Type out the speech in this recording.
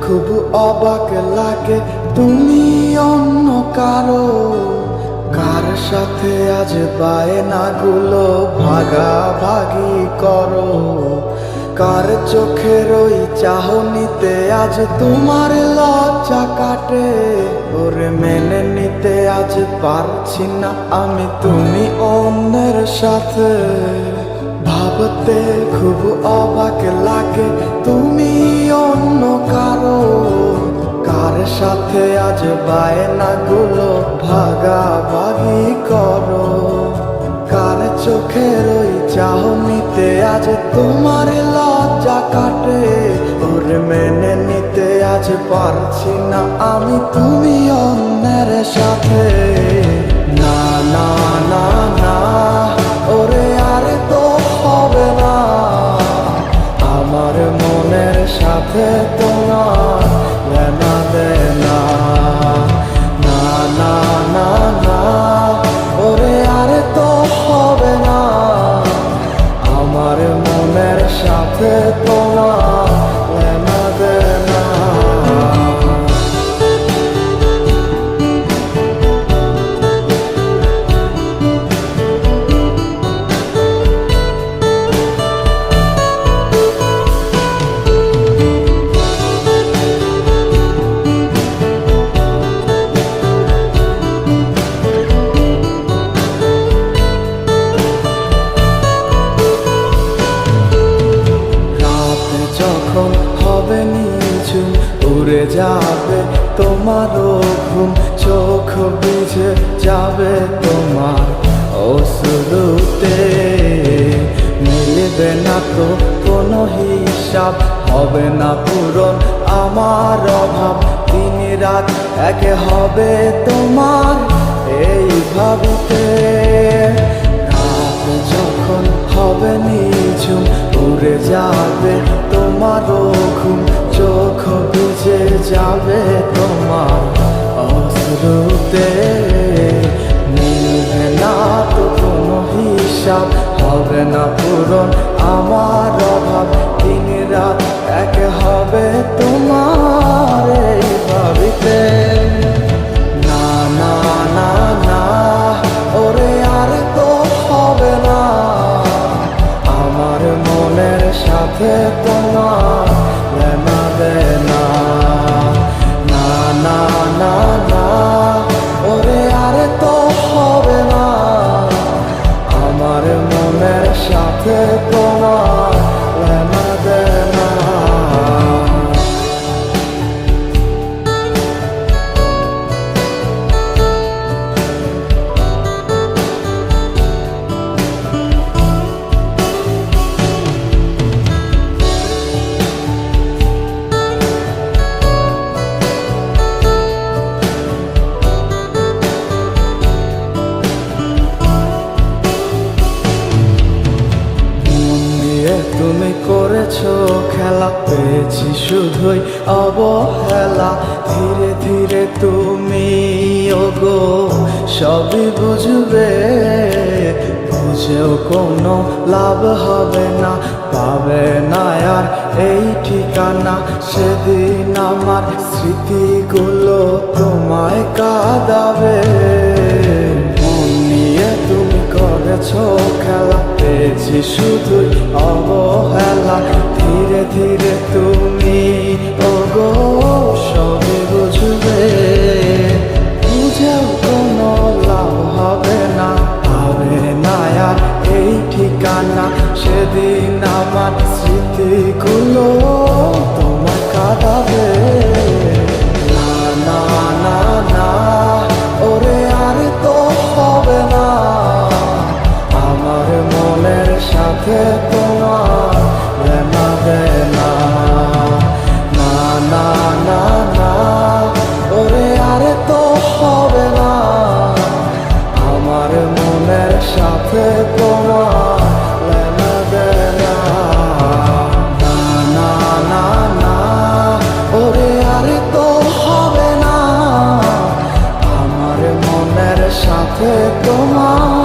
খুব অবাক লাগে তুমি অন্য কারো, কার সাথে আজ বায়নাগুলো ভাগাভাগি করো। কার চোখের ওই চাহনিতে আজ তোমার লজ্জা কাটে। ওরে মেনে নিতে আজ পারছি না আমি তুমি অন্যের সাথে। ভাবতে খুব অবাক লাগে তুমি অন্য কারো, কার সাথে আজ বায়নাগুলো ভাগাভাগি করো। কার চোখের ওই চাহনিতে আজ তোমার লজ্জা কাটে। ওরে মেনে নিতে আজ পারছি না আমি তুমি অন্যের সাথে। না না না না ওরে আর তো হবে না, আমার মনের সাথে তোমার লেনা দেনা। না না না না ওরে আর তো হবে না, আমার মনের সাথে তোমার লেনা দেনা। যখন হবে নিঝুম উড়ে যাবে তোমারও ঘুম, চোখ ভিজে যাবে তোমার অশ্রুতে। মিলবে না তো কোনো হিসাব, হবে না পূরণ আমার অভাব। দিন রাত এক হবে তোমার এই ভাবিতে। রাত যখন হবে নিঝুম উড়ে যাবে তোমারও ঘুম, চোখ ভিজে যাবে তোমার অশ্রুতে। মিলবে না তো কোনো হিসাব, হবে না পূরণ আমার অভাব। দিন রাত এক হবে তোমার এই ভাবিতে। না না না না ওরে আর তো হবে না, আমার মনের সাথে তোমার লেনা দেনা। না না না না ওরে আর তো হবে না, আমার মনের সাথে তোমার লেনা দেনা। তুমি করেছো খেলা, পেয়েছি শুধুই অবহেলা। ধীরে ধীরে তুমি ওগো সবই বুঝবে, বুঝেও কোনো লাভ হবে না, পাবে না আর এই ঠিকানা। সেদিন আমার স্মৃতিগুলো তোমায় কাঁদাবে। মন নিয়ে তুমি করেছো খেলা, পেয়েছি শুধুই অবহেলা। ধীরে ধীরে তুমি ওগো সবই বুঝবে, বুঝেও কোনো লাভ হবে না, পাবে না আর এই ঠিকানা। সেদিন আমার স্মৃতিগুলো তোমায় কাঁদাবে। না না না না ওরে আর তো হবে না, আমার মনের সাথে তোমার লেনা দেনা। না না না না ওরে আর তো হবে না, আমার মনের সাথে তোমার লেনা দেনা। না না না না ওরে আর তো হবে না, আমার মনের সাথে তোমার